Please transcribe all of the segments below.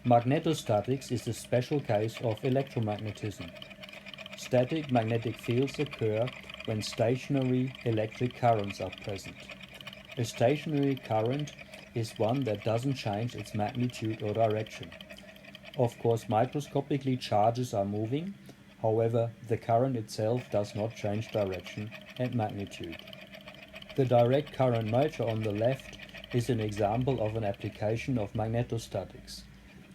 Magnetostatics is a special case of electromagnetism. Static magnetic fields occur when stationary electric currents are present. A stationary current is one that doesn't change its magnitude or direction. Of course, microscopically charges are moving, however, the current itself does not change direction and magnitude. The direct current motor on the left is an example of an application of magnetostatics.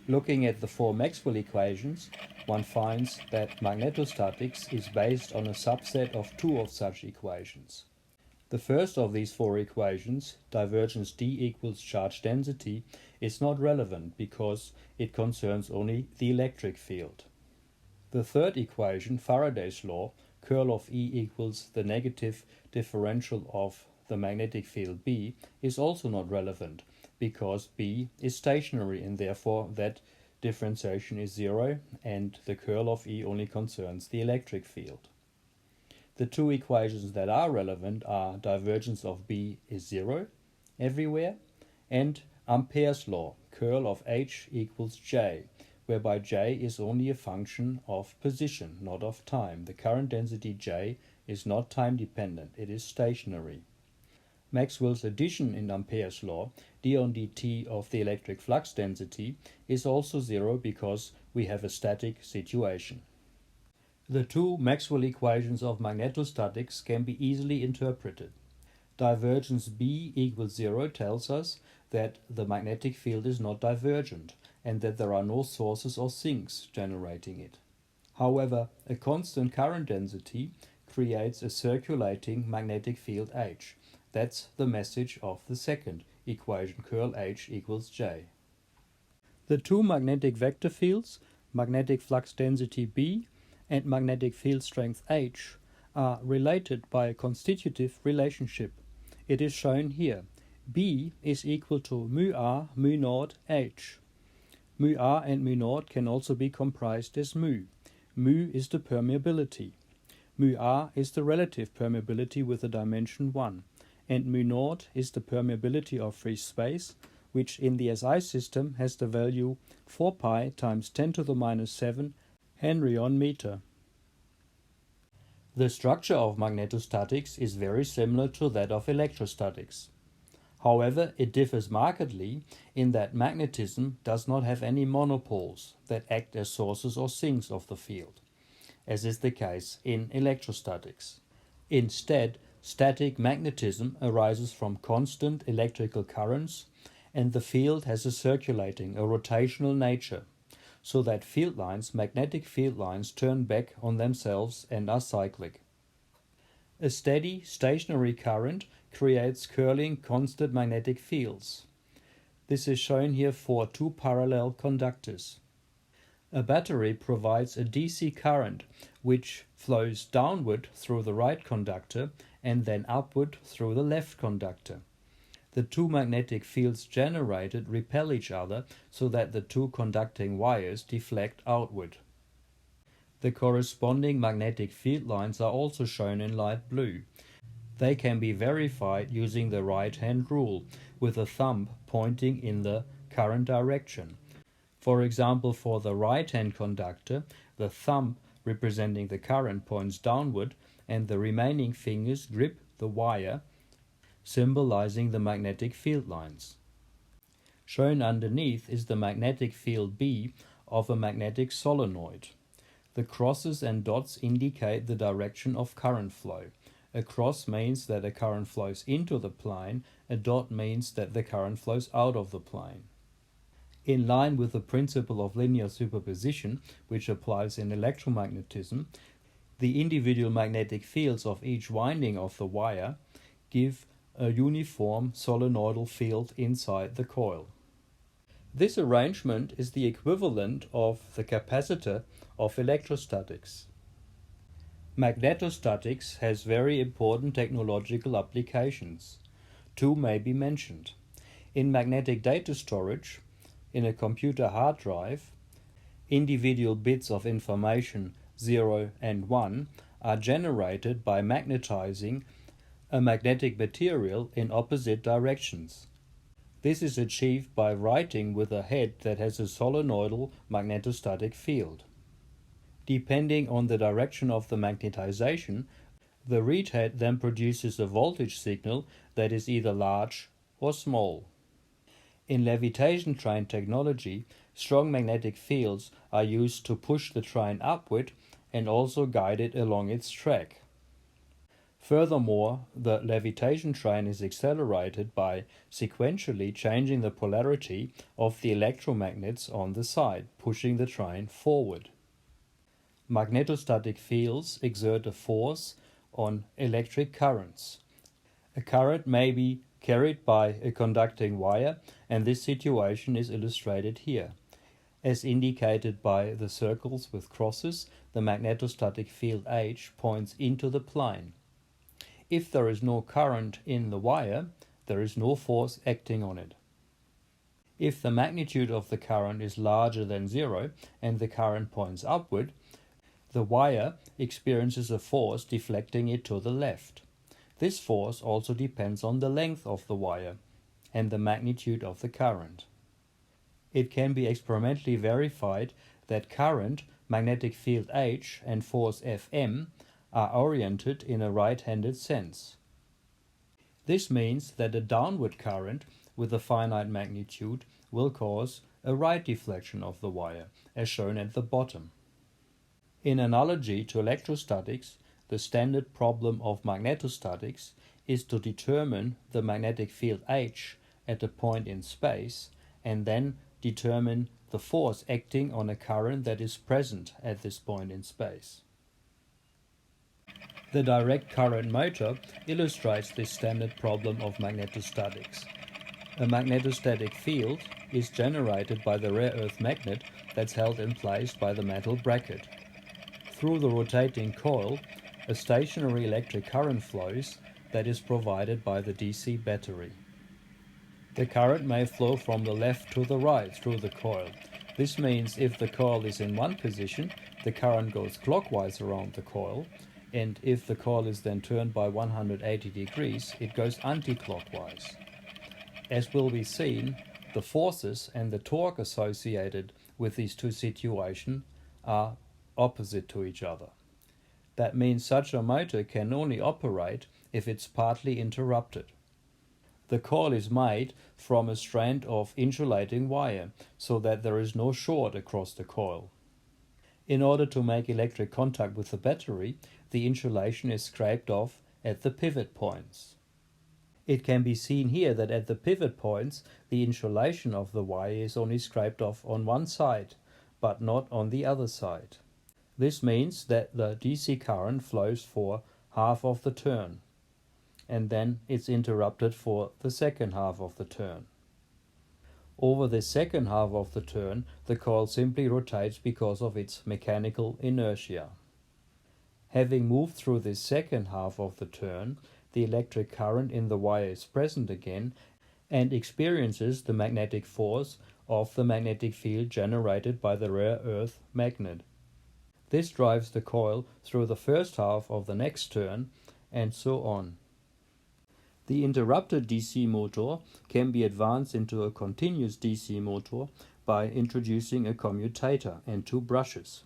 Looking at the four Maxwell equations, one finds that magnetostatics is based on a subset of two of such equations. The first of these four equations, divergence D equals charge density, is not relevant because it concerns only the electric field. The third equation, Faraday's law, curl of E equals the negative differential of the magnetic field B, is also not relevant because B is stationary and therefore that differentiation is zero and the curl of E only concerns the electric field. The two equations that are relevant are divergence of B is zero everywhere and Ampere's law, curl of H equals J, whereby J is only a function of position, not of time. The current density J is not time dependent, it is stationary. Maxwell's addition in Ampere's law, d on dt of the electric flux density, is also zero because we have a static situation. The two Maxwell equations of magnetostatics can be easily interpreted. Divergence B equals zero tells us that the magnetic field is not divergent and that there are no sources or sinks generating it. However, a constant current density creates a circulating magnetic field H. That's the message of the second equation, curl H equals J. The two magnetic vector fields, magnetic flux density B and magnetic field strength H, are related by a constitutive relationship. It is shown here. B is equal to mu r mu naught H. Mu r and mu naught can also be comprised as mu. Mu is the permeability. Mu r is the relative permeability with a dimension 1. And mu naught is the permeability of free space, which in the SI system has the value 4 pi times 10 to the minus 7 Henry on meter. The structure of magnetostatics is very similar to that of electrostatics. However, it differs markedly in that magnetism does not have any monopoles that act as sources or sinks of the field, as is the case in electrostatics. Instead, static magnetism arises from constant electrical currents, and the field has a circulating, a rotational nature, so that field lines, magnetic field lines, turn back on themselves and are cyclic. A steady, stationary current creates curling, constant magnetic fields. This is shown here for two parallel conductors. A battery provides a DC current which flows downward through the right conductor and then upward through the left conductor. The two magnetic fields generated repel each other so that the two conducting wires deflect outward. The corresponding magnetic field lines are also shown in light blue. They can be verified using the right-hand rule, with a thumb pointing in the current direction. For example, for the right-hand conductor, the thumb representing the current points downward and the remaining fingers grip the wire, symbolizing the magnetic field lines. Shown underneath is the magnetic field B of a magnetic solenoid. The crosses and dots indicate the direction of current flow. A cross means that a current flows into the plane, a dot means that the current flows out of the plane. In line with the principle of linear superposition, which applies in electromagnetism, the individual magnetic fields of each winding of the wire give a uniform solenoidal field inside the coil. This arrangement is the equivalent of the capacitor of electrostatics. Magnetostatics has very important technological applications. Two may be mentioned. In magnetic data storage, in a computer hard drive, individual bits of information 0 and 1 are generated by magnetizing a magnetic material in opposite directions. This is achieved by writing with a head that has a solenoidal magnetostatic field. Depending on the direction of the magnetization, the reed head then produces a voltage signal that is either large or small. In levitation train technology, strong magnetic fields are used to push the train upward and also guide it along its track. Furthermore, the levitation train is accelerated by sequentially changing the polarity of the electromagnets on the side, pushing the train forward. Magnetostatic fields exert a force on electric currents. A current may be carried by a conducting wire, and this situation is illustrated here. As indicated by the circles with crosses, the magnetostatic field H points into the plane. If there is no current in the wire, there is no force acting on it. If the magnitude of the current is larger than 0 and the current points upward, the wire experiences a force deflecting it to the left. This force also depends on the length of the wire and the magnitude of the current. It can be experimentally verified that current, magnetic field H, and force Fm are oriented in a right-handed sense. This means that a downward current with a finite magnitude will cause a right deflection of the wire, as shown at the bottom. In analogy to electrostatics, the standard problem of magnetostatics is to determine the magnetic field H at a point in space and then determine the force acting on a current that is present at this point in space. The direct current motor illustrates this standard problem of magnetostatics. A magnetostatic field is generated by the rare earth magnet that's held in place by the metal bracket. Through the rotating coil, a stationary electric current flows that is provided by the DC battery. The current may flow from the left to the right through the coil. This means if the coil is in one position, the current goes clockwise around the coil, and if the coil is then turned by 180 degrees, it goes anti-clockwise. As will be seen, the forces and the torque associated with these two situations are opposite to each other. That means such a motor can only operate if it's partly interrupted. The coil is made from a strand of insulating wire so that there is no short across the coil. In order to make electric contact with the battery, the insulation is scraped off at the pivot points. It can be seen here that at the pivot points, the insulation of the wire is only scraped off on one side, but not on the other side. This means that the DC current flows for half of the turn, and then it's interrupted for the second half of the turn. Over the second half of the turn, the coil simply rotates because of its mechanical inertia. Having moved through this second half of the turn, the electric current in the wire is present again and experiences the magnetic force of the magnetic field generated by the rare earth magnet. This drives the coil through the first half of the next turn, and so on. The interrupted DC motor can be advanced into a continuous DC motor by introducing a commutator and two brushes.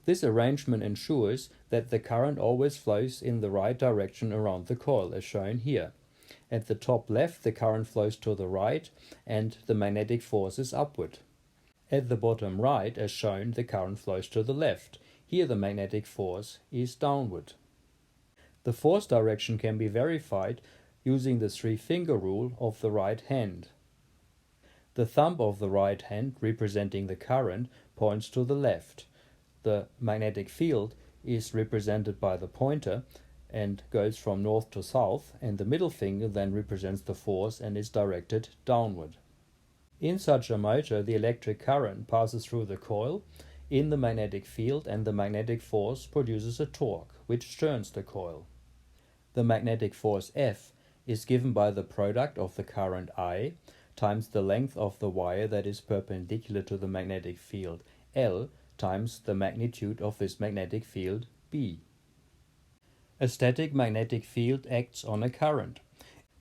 This arrangement ensures that the current always flows in the right direction around the coil, as shown here. At the top left, the current flows to the right and the magnetic force is upward. At the bottom right, as shown, the current flows to the left. Here the magnetic force is downward. The force direction can be verified using the three-finger rule of the right hand. The thumb of the right hand, representing the current, points to the left. The magnetic field is represented by the pointer and goes from north to south, and the middle finger then represents the force and is directed downward. In such a motor, the electric current passes through the coil in the magnetic field, and the magnetic force produces a torque, which turns the coil. The magnetic force F is given by the product of the current I times the length of the wire that is perpendicular to the magnetic field L times the magnitude of this magnetic field B. A static magnetic field acts on a current.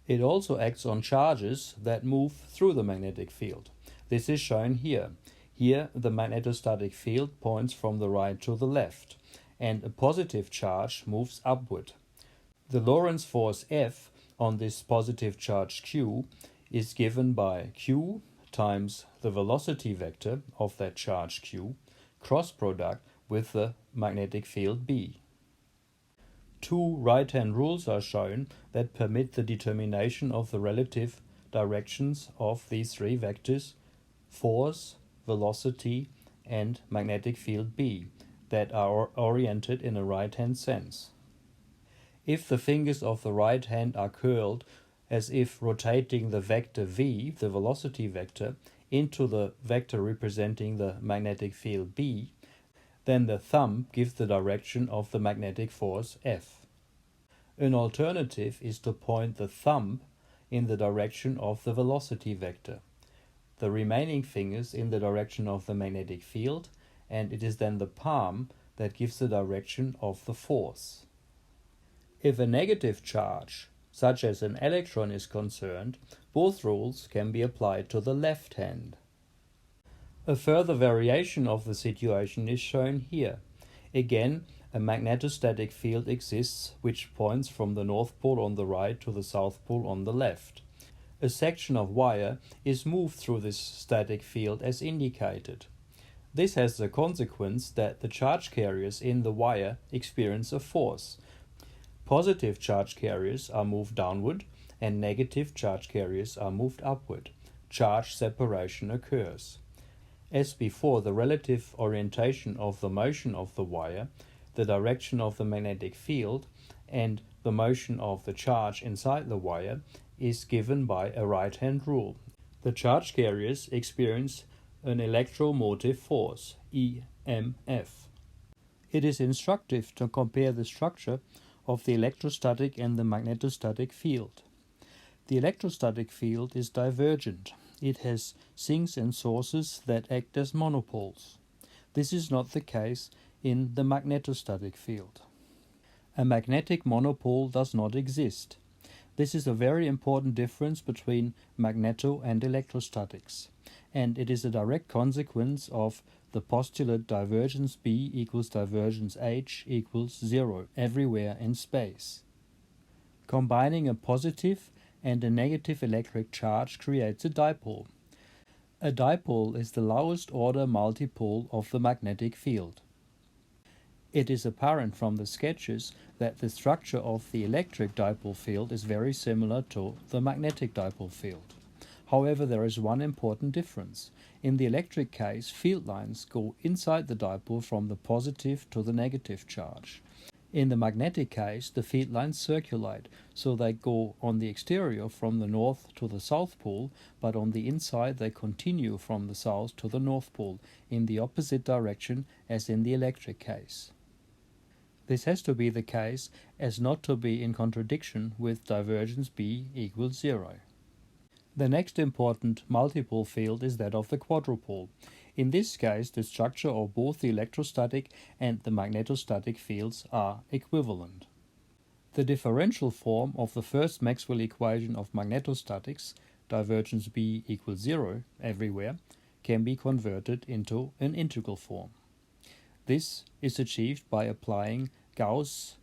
It also acts on charges that move through the magnetic field. This is shown here. Here the magnetostatic field points from the right to the left, and a positive charge moves upward. The Lorentz force F on this positive charge Q is given by Q times the velocity vector of that charge Q, cross product with the magnetic field B. Two right-hand rules are shown that permit the determination of the relative directions of these three vectors, force, velocity, and magnetic field B, that are oriented in a right-hand sense. If the fingers of the right hand are curled as if rotating the vector v, the velocity vector, into the vector representing the magnetic field B, then the thumb gives the direction of the magnetic force F. An alternative is to point the thumb in the direction of the velocity vector, the remaining fingers in the direction of the magnetic field, and it is then the palm that gives the direction of the force. If a negative charge, such as an electron, is concerned, both rules can be applied to the left hand. A further variation of the situation is shown here. Again, a magnetostatic field exists which points from the north pole on the right to the south pole on the left. A section of wire is moved through this static field as indicated. This has the consequence that the charge carriers in the wire experience a force. Positive charge carriers are moved downward and negative charge carriers are moved upward. Charge separation occurs. As before, the relative orientation of the motion of the wire, the direction of the magnetic field, and the motion of the charge inside the wire is given by a right-hand rule. The charge carriers experience an electromotive force, EMF. It is instructive to compare the structure of the electrostatic and the magnetostatic field. The electrostatic field is divergent. It has sinks and sources that act as monopoles. This is not the case in the magnetostatic field. A magnetic monopole does not exist. This is a very important difference between magneto and electrostatics, and it is a direct consequence of the postulate divergence B equals divergence H equals 0 everywhere in space. Combining a positive and a negative electric charge creates a dipole. A dipole is the lowest order multipole of the magnetic field. It is apparent from the sketches that the structure of the electric dipole field is very similar to the magnetic dipole field. However, there is one important difference. In the electric case, field lines go inside the dipole from the positive to the negative charge. In the magnetic case, the field lines circulate, so they go on the exterior from the north to the south pole, but on the inside they continue from the south to the north pole, in the opposite direction as in the electric case. This has to be the case as not to be in contradiction with divergence B equals 0. The next important multipole field is that of the quadrupole. In this case, the structure of both the electrostatic and the magnetostatic fields are equivalent. The differential form of the first Maxwell equation of magnetostatics, divergence B equals 0 everywhere, can be converted into an integral form. This is achieved by applying Gauss'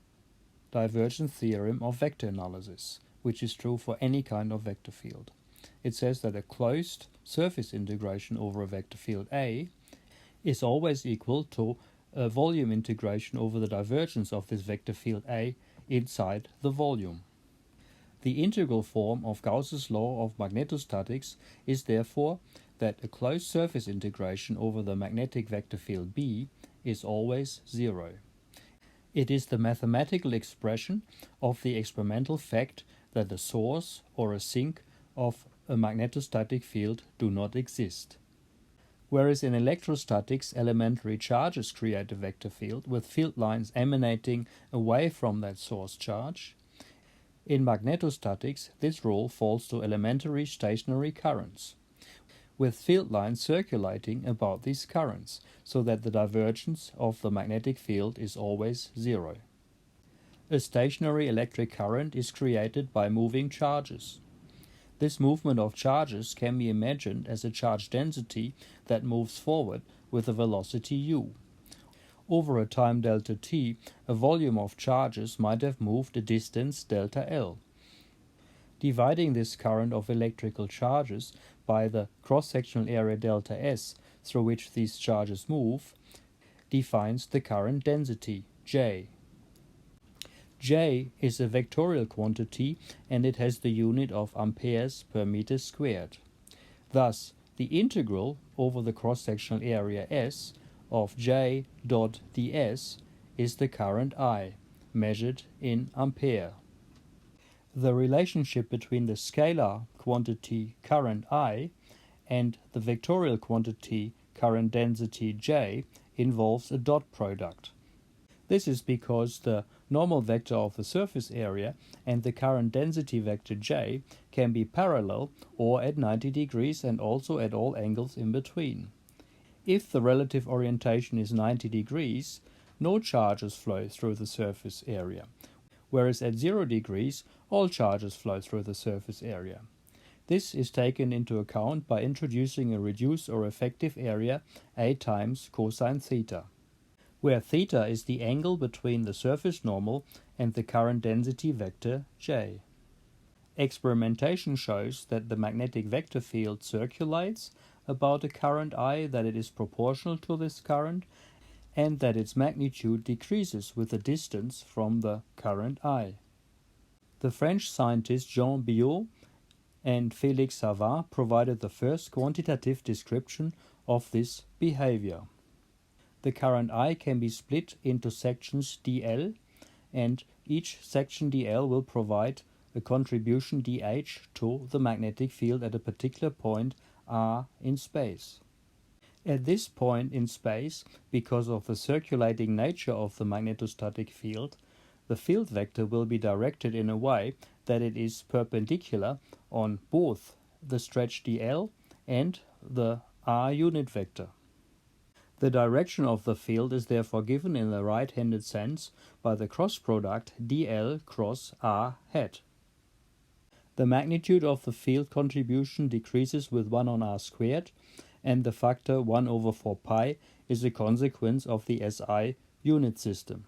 divergence theorem of vector analysis, which is true for any kind of vector field. It says that a closed surface integration over a vector field A is always equal to a volume integration over the divergence of this vector field A inside the volume. The integral form of Gauss's law of magnetostatics is therefore that a closed surface integration over the magnetic vector field B is always 0. It is the mathematical expression of the experimental fact that a source or a sink of a magnetostatic field do not exist. Whereas in electrostatics, elementary charges create a vector field with field lines emanating away from that source charge, in magnetostatics this rule falls to elementary stationary currents, with field lines circulating about these currents, so that the divergence of the magnetic field is always 0. A stationary electric current is created by moving charges. This movement of charges can be imagined as a charge density that moves forward with a velocity u. Over a time delta t, a volume of charges might have moved a distance delta L. Dividing this current of electrical charges by the cross-sectional area delta S through which these charges move defines the current density, J. J is a vectorial quantity and it has the unit of amperes per meter squared. Thus, the integral over the cross-sectional area S of J dot ds is the current I, measured in ampere. The relationship between the scalar quantity current I and the vectorial quantity current density J involves a dot product. This is because the normal vector of the surface area and the current density vector J can be parallel or at 90 degrees and also at all angles in between. If the relative orientation is 90 degrees, no charges flow through the surface area, whereas at 0 degrees, all charges flow through the surface area. This is taken into account by introducing a reduced or effective area A times cosine theta, where theta is the angle between the surface normal and the current density vector J. Experimentation shows that the magnetic vector field circulates about a current I, that it is proportional to this current, and that its magnitude decreases with the distance from the current I. The French scientists Jean Biot and Biot-Savart provided the first quantitative description of this behavior. The current I can be split into sections dl, and each section dl will provide a contribution dh to the magnetic field at a particular point r in space. At this point in space, because of the circulating nature of the magnetostatic field, the field vector will be directed in a way that it is perpendicular on both the stretch dl and the r unit vector. The direction of the field is therefore given in the right-handed sense by the cross product dl cross r hat. The magnitude of the field contribution decreases with 1 on r squared, and the factor 1 over 4 pi is a consequence of the SI unit system.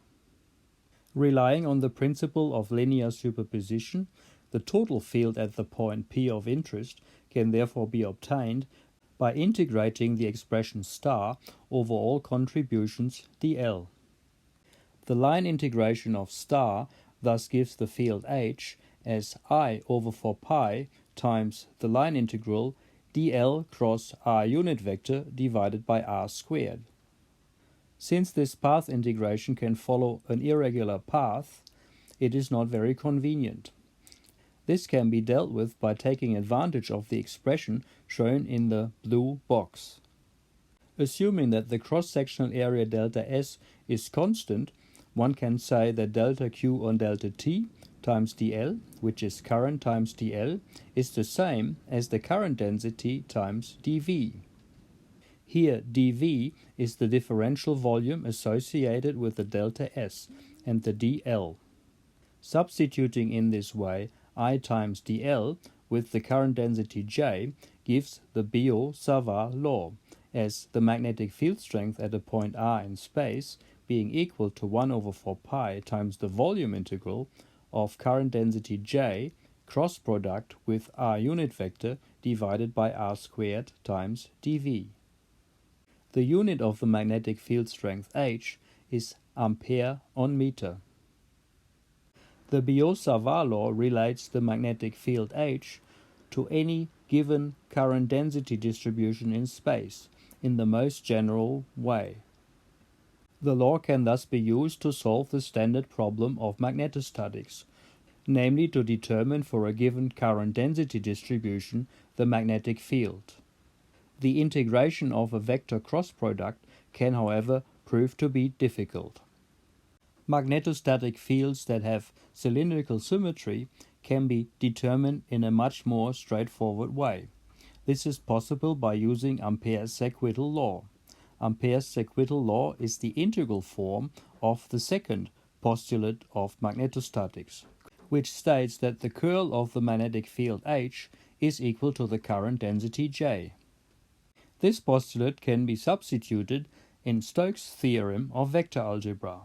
Relying on the principle of linear superposition, the total field at the point P of interest can therefore be obtained by integrating the expression star over all contributions dl. The line integration of star thus gives the field H as I over 4 pi times the line integral dl cross r unit vector divided by r squared. Since this path integration can follow an irregular path, it is not very convenient. This can be dealt with by taking advantage of the expression shown in the blue box. Assuming that the cross-sectional area delta S is constant, one can say that delta Q on delta T times dl, which is current times dl, is the same as the current density times dV. Here dV is the differential volume associated with the delta S and the dl. Substituting in this way I times dl with the current density J gives the Biot-Savart law, as the magnetic field strength at a point r in space being equal to 1 over 4 pi times the volume integral of current density J cross product with r unit vector divided by r squared times dV. The unit of the magnetic field strength H is ampere on meter. The Biot-Savart law relates the magnetic field H to any given current density distribution in space in the most general way. The law can thus be used to solve the standard problem of magnetostatics, namely to determine for a given current density distribution the magnetic field. The integration of a vector cross product can, however, prove to be difficult. Magnetostatic fields that have cylindrical symmetry can be determined in a much more straightforward way. This is possible by using Ampere's circuital law. Ampere's circuital law is the integral form of the second postulate of magnetostatics, which states that the curl of the magnetic field H is equal to the current density J. This postulate can be substituted in Stokes' theorem of vector algebra.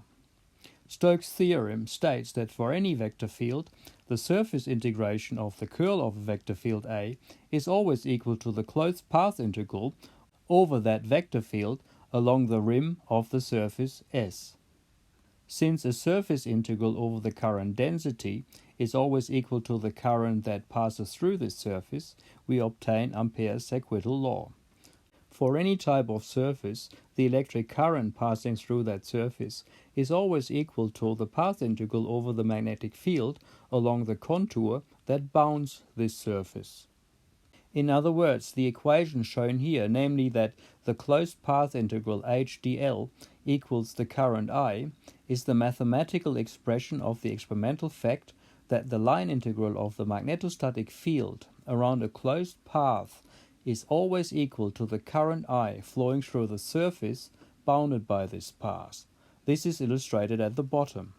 Stokes' theorem states that for any vector field, the surface integration of the curl of a vector field A is always equal to the closed path integral over that vector field along the rim of the surface S. Since a surface integral over the current density is always equal to the current that passes through this surface, we obtain Ampere's circuital law. For any type of surface, the electric current passing through that surface is always equal to the path integral over the magnetic field along the contour that bounds this surface. In other words, the equation shown here, namely that the closed path integral h dl equals the current I, is the mathematical expression of the experimental fact that the line integral of the magnetostatic field around a closed path is always equal to the current I flowing through the surface bounded by this path. This is illustrated at the bottom.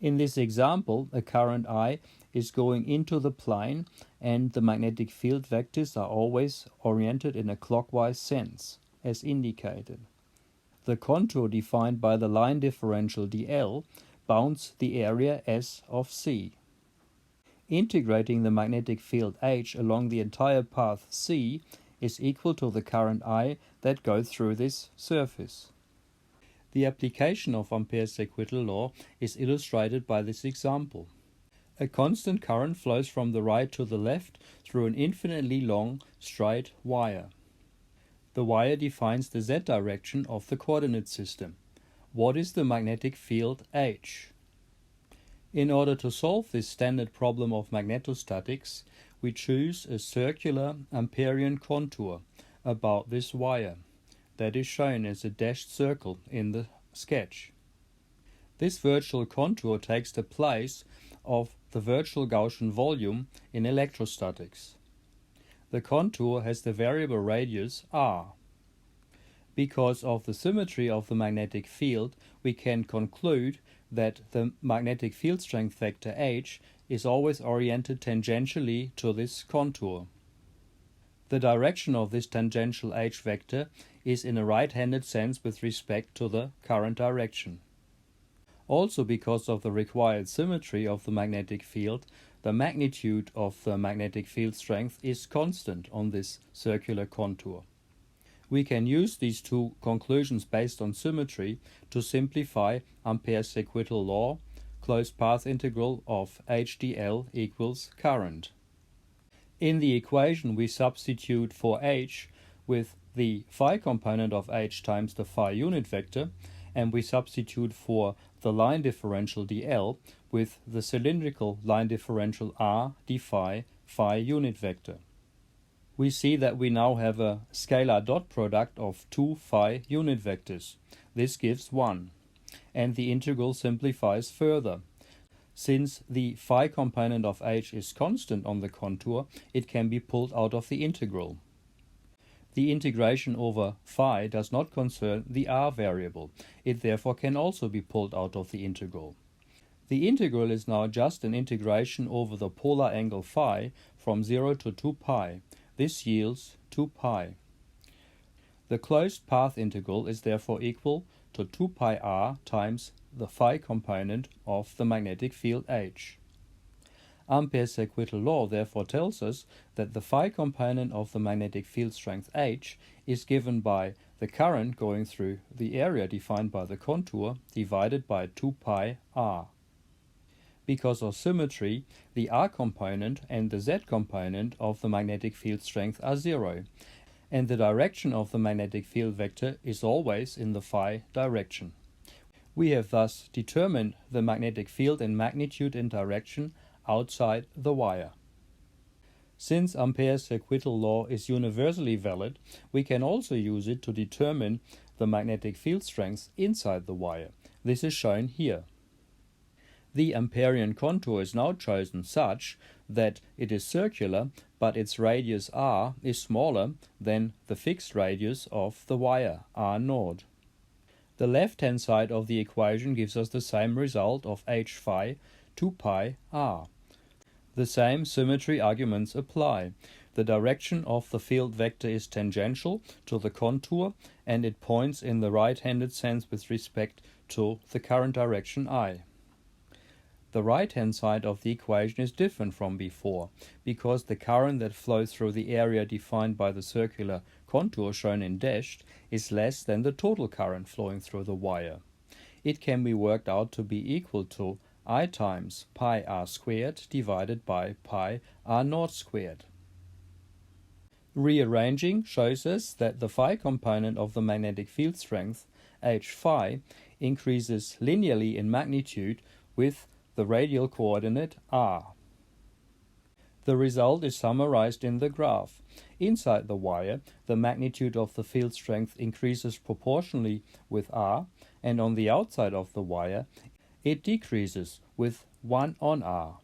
In this example, a current I is going into the plane and the magnetic field vectors are always oriented in a clockwise sense, as indicated. The contour defined by the line differential dl bounds the area S of C. Integrating the magnetic field H along the entire path C is equal to the current I that goes through this surface. The application of Ampere's circuital law is illustrated by this example. A constant current flows from the right to the left through an infinitely long, straight wire. The wire defines the z direction of the coordinate system. What is the magnetic field H? In order to solve this standard problem of magnetostatics, we choose a circular Amperian contour about this wire that is shown as a dashed circle in the sketch. This virtual contour takes the place of the virtual Gaussian volume in electrostatics. The contour has the variable radius r. Because of the symmetry of the magnetic field, we can conclude that the magnetic field strength vector H is always oriented tangentially to this contour. The direction of this tangential H vector is in a right-handed sense with respect to the current direction. Also, because of the required symmetry of the magnetic field, the magnitude of the magnetic field strength is constant on this circular contour. We can use these two conclusions based on symmetry to simplify Ampere's circuital law, closed path integral of h dl equals current. In the equation we substitute for h with the phi component of h times the phi unit vector, and we substitute for the line differential dl with the cylindrical line differential r d phi unit vector. We see that we now have a scalar dot product of two phi unit vectors. This gives 1. And the integral simplifies further. Since the phi component of h is constant on the contour, it can be pulled out of the integral. The integration over phi does not concern the r variable. It therefore can also be pulled out of the integral. The integral is now just an integration over the polar angle phi from 0 to 2 pi. This yields 2 pi. The closed path integral is therefore equal to 2 pi r times the phi component of the magnetic field H. Ampere's circuital law therefore tells us that the phi component of the magnetic field strength H is given by the current going through the area defined by the contour divided by 2 pi r. Because of symmetry, the r component and the z component of the magnetic field strength are 0, and the direction of the magnetic field vector is always in the phi direction. We have thus determined the magnetic field in magnitude and direction outside the wire. Since Ampere's circuital law is universally valid, we can also use it to determine the magnetic field strength inside the wire. This is shown here. The Amperian contour is now chosen such that it is circular, but its radius r is smaller than the fixed radius of the wire r0. The left-hand side of the equation gives us the same result of h phi 2 pi r. The same symmetry arguments apply. The direction of the field vector is tangential to the contour, and it points in the right-handed sense with respect to the current direction I. The right-hand side of the equation is different from before, because the current that flows through the area defined by the circular contour shown in dashed is less than the total current flowing through the wire. It can be worked out to be equal to I times pi r squared divided by pi r naught squared. Rearranging shows us that the phi component of the magnetic field strength, h phi, increases linearly in magnitude with the radial coordinate r. The result is summarized in the graph. Inside the wire, the magnitude of the field strength increases proportionally with r, and on the outside of the wire, it decreases with 1 on r.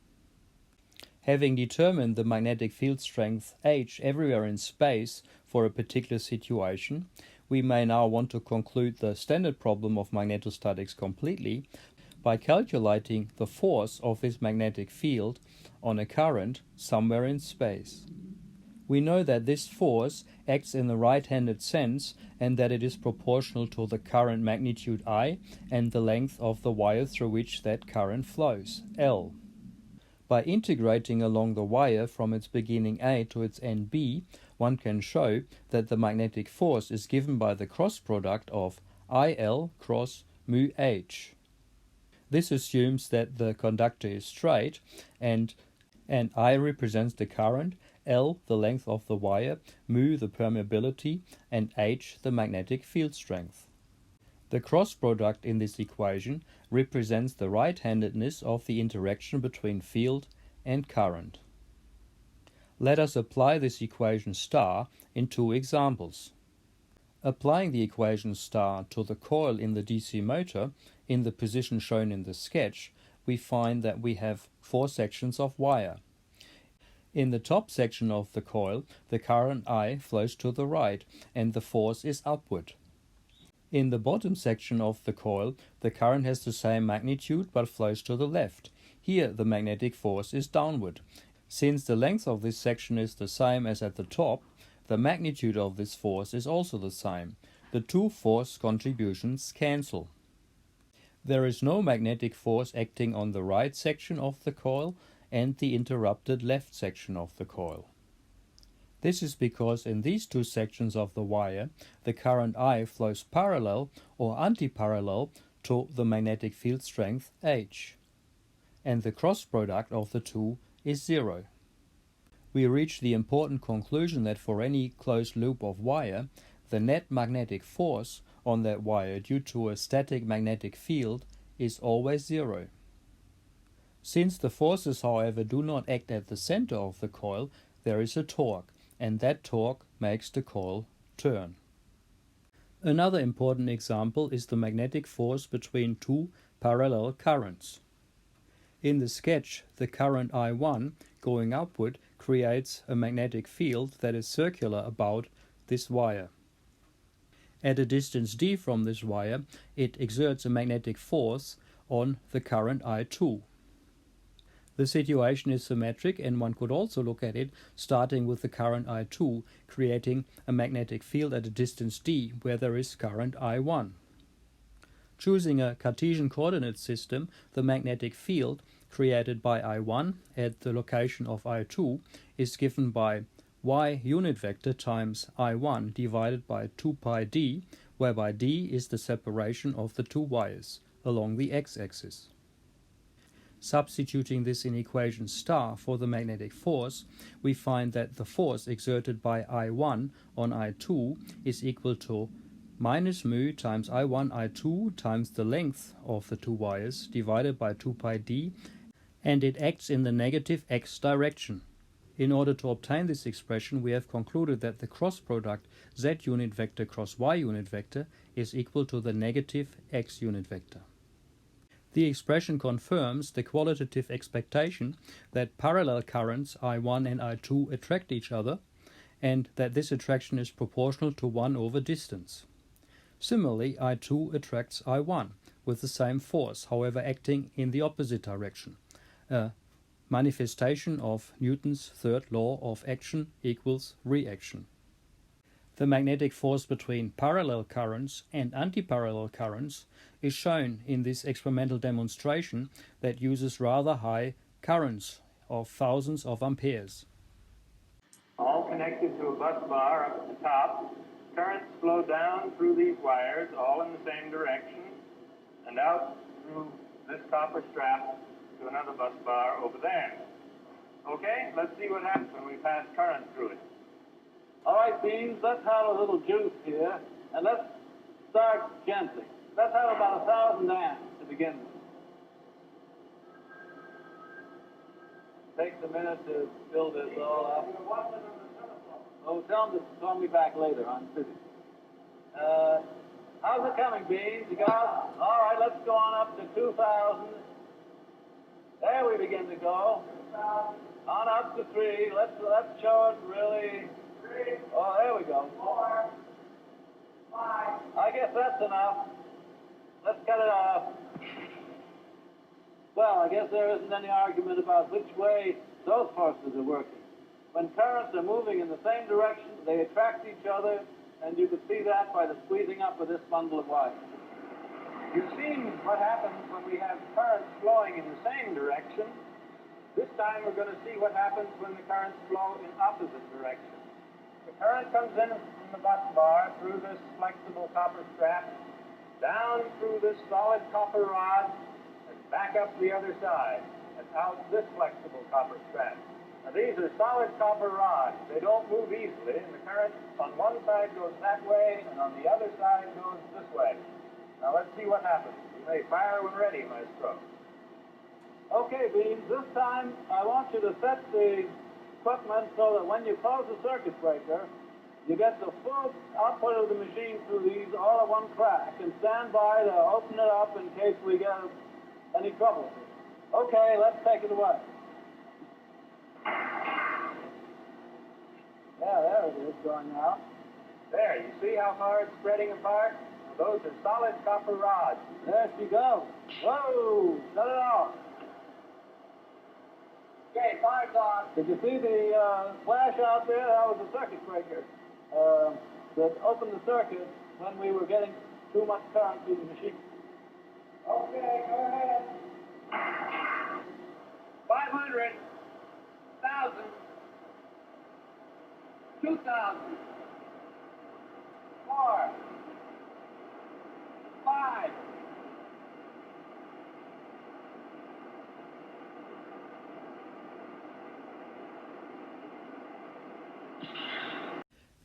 Having determined the magnetic field strength H everywhere in space for a particular situation, we may now want to conclude the standard problem of magnetostatics completely by calculating the force of this magnetic field on a current somewhere in space. We know that this force acts in the right-handed sense and that it is proportional to the current magnitude I and the length of the wire through which that current flows, L. By integrating along the wire from its beginning A to its end B, one can show that the magnetic force is given by the cross product of IL cross mu H. This assumes that the conductor is straight and I represents the current, L the length of the wire, mu the permeability, and H the magnetic field strength. The cross product in this equation represents the right-handedness of the interaction between field and current. Let us apply this equation star in two examples. Applying the equation star to the coil in the DC motor, in the position shown in the sketch, we find that we have 4 sections of wire. In the top section of the coil, the current I flows to the right and the force is upward. In the bottom section of the coil, the current has the same magnitude but flows to the left. Here the magnetic force is downward. Since the length of this section is the same as at the top, the magnitude of this force is also the same. The two force contributions cancel. There is no magnetic force acting on the right section of the coil and the interrupted left section of the coil. This is because in these two sections of the wire, the current I flows parallel or antiparallel to the magnetic field strength H, and the cross product of the two is 0. We reach the important conclusion that for any closed loop of wire, the net magnetic force on that wire due to a static magnetic field is always 0. Since the forces, however, do not act at the center of the coil, there is a torque, and that torque makes the coil turn. Another important example is the magnetic force between two parallel currents. In the sketch, the current I1 going upward creates a magnetic field that is circular about this wire. At a distance d from this wire, it exerts a magnetic force on the current I2. The situation is symmetric, and one could also look at it starting with the current I2, creating a magnetic field at a distance d where there is current I1. Choosing a Cartesian coordinate system, the magnetic field created by I1 at the location of I2 is given by y unit vector times I1 divided by 2 pi d, whereby d is the separation of the two wires along the x-axis. Substituting this in equation star for the magnetic force, we find that the force exerted by I1 on I2 is equal to minus mu times I1 I2 times the length of the two wires divided by 2 pi d, and it acts in the negative x direction. In order to obtain this expression, we have concluded that the cross product z unit vector cross y unit vector is equal to the negative x unit vector. The expression confirms the qualitative expectation that parallel currents I1 and I2 attract each other, and that this attraction is proportional to 1 over distance. Similarly, I2 attracts I1 with the same force, however acting in the opposite direction. A manifestation of Newton's third law of action equals reaction. The magnetic force between parallel currents and antiparallel currents is shown in this experimental demonstration that uses rather high currents of thousands of amperes. All connected to a bus bar up at the top. Currents flow down through these wires, all in the same direction, and out through this copper strap to another bus bar over there. Okay, let's see what happens when we pass current through it. All right, Beans, let's have a little juice here, and let's start gently. Let's have about 1,000 amps to begin with. Takes a minute to build this all up. Oh, tell them to call me back later. I'm busy. How's it coming, Beans? You got it? All right, let's go on up to 2,000. There we begin to go. On up to 3. Let's show it really. Oh, there we go. 4, 5. I guess that's enough. Let's cut it off. Well, I guess there isn't any argument about which way those forces are working. When currents are moving in the same direction, they attract each other, and you can see that by the squeezing up of this bundle of wire. You've seen what happens when we have currents flowing in the same direction. This time we're going to see what happens when the currents flow in opposite directions. The current comes in from the bus bar through this flexible copper strap, down through this solid copper rod, and back up the other side, and out this flexible copper strap. Now these are solid copper rods. They don't move easily, and the current on one side goes that way, and on the other side goes this way. Now let's see what happens. You may fire when ready, Maestro. Okay, Beans, this time I want you to set the equipment so that when you close the circuit breaker, you get the full output of the machine through these all at one crack, and stand by to open it up in case we get any trouble. Okay, let's take it away. Yeah, there it is, going out. There, you see how far it's spreading apart? Those are solid copper rods. There she goes. Whoa, shut it off. Okay, fire's on. Did you see the flash out there? That was the circuit breaker that opened the circuit when we were getting too much current through the machine. Okay, go ahead. 500, 1,000, 2,000, 4, 5.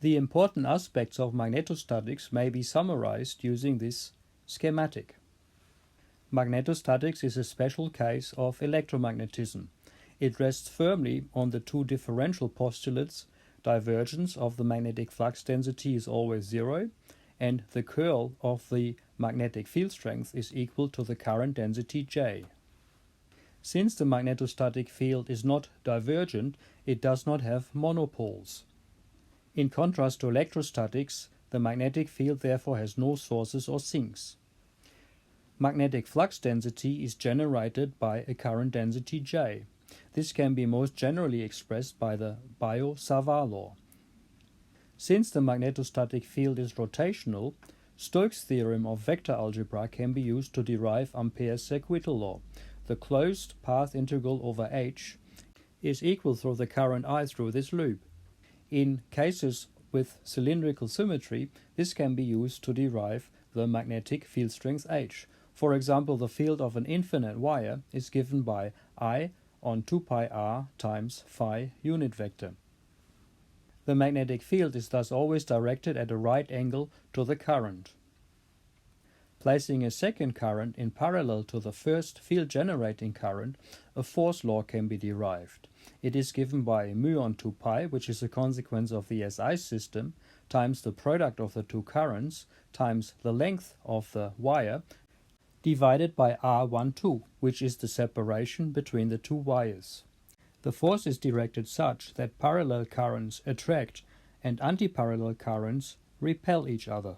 The important aspects of magnetostatics may be summarized using this schematic. Magnetostatics is a special case of electromagnetism. It rests firmly on the two differential postulates: divergence of the magnetic flux density is always zero, and the curl of the magnetic field strength is equal to the current density J. Since the magnetostatic field is not divergent, it does not have monopoles. In contrast to electrostatics, the magnetic field therefore has no sources or sinks. Magnetic flux density is generated by a current density J. This can be most generally expressed by the Biot-Savart law. Since the magnetostatic field is rotational, Stokes' theorem of vector algebra can be used to derive Ampere's circuital law. The closed path integral over H is equal through the current I through this loop. In cases with cylindrical symmetry, this can be used to derive the magnetic field strength H. For example, the field of an infinite wire is given by I on 2 pi r times phi unit vector. The magnetic field is thus always directed at a right angle to the current. Placing a second current in parallel to the first field-generating current, a force law can be derived. It is given by mu on 2 pi, which is a consequence of the SI system, times the product of the two currents, times the length of the wire, divided by R12, which is the separation between the two wires. The force is directed such that parallel currents attract and antiparallel currents repel each other.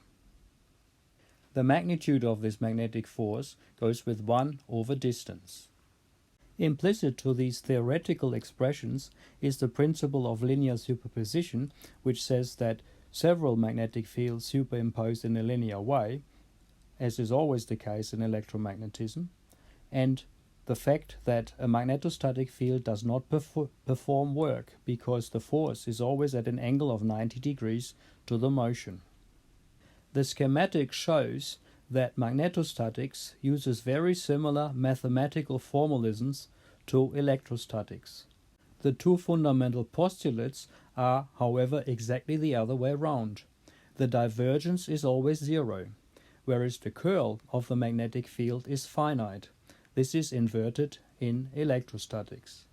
The magnitude of this magnetic force goes with 1 over distance. Implicit to these theoretical expressions is the principle of linear superposition, which says that several magnetic fields superimposed in a linear way, as is always the case in electromagnetism, and the fact that a magnetostatic field does not perform work because the force is always at an angle of 90 degrees to the motion. The schematic shows that magnetostatics uses very similar mathematical formalisms to electrostatics. The two fundamental postulates are, however, exactly the other way round. The divergence is always zero, whereas the curl of the magnetic field is finite. This is inverted in electrostatics.